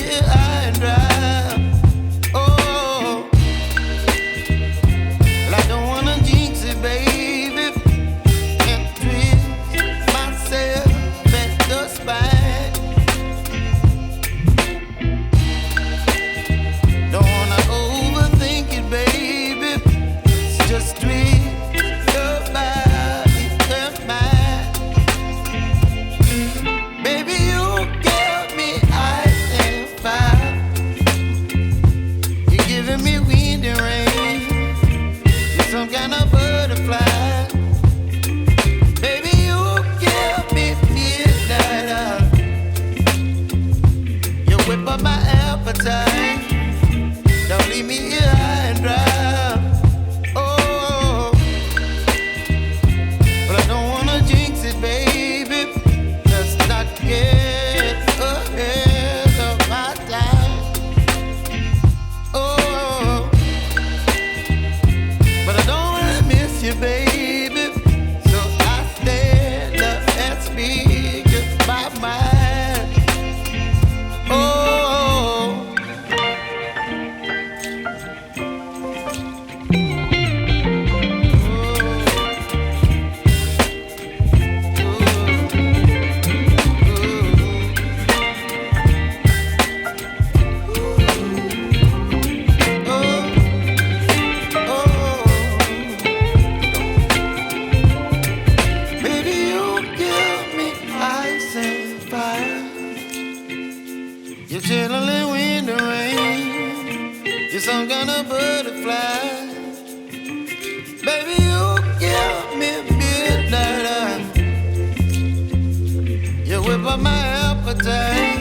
here high and dry. Oh, well, I don't wanna jinx it, baby, and twist myself at the spine. Don't wanna overthink it, baby. It's just twist your body and mine. Baby, you give me ice and fire. You're giving me wind and rain. You're some kind of butterfly. Baby, you give me midnight. You whip up my appetite. Don't leave me here high and dry. Oh, but I don't wanna jinx it, baby. Let's not get ahead of my time. Oh, but I don't wanna miss you, baby. So I stand up and speak my mind. Oh. Baby, you give me ice and fire. You're chilling wind and rain. You're some kind of butterfly. Baby, you give me midnight. You whip up my appetite.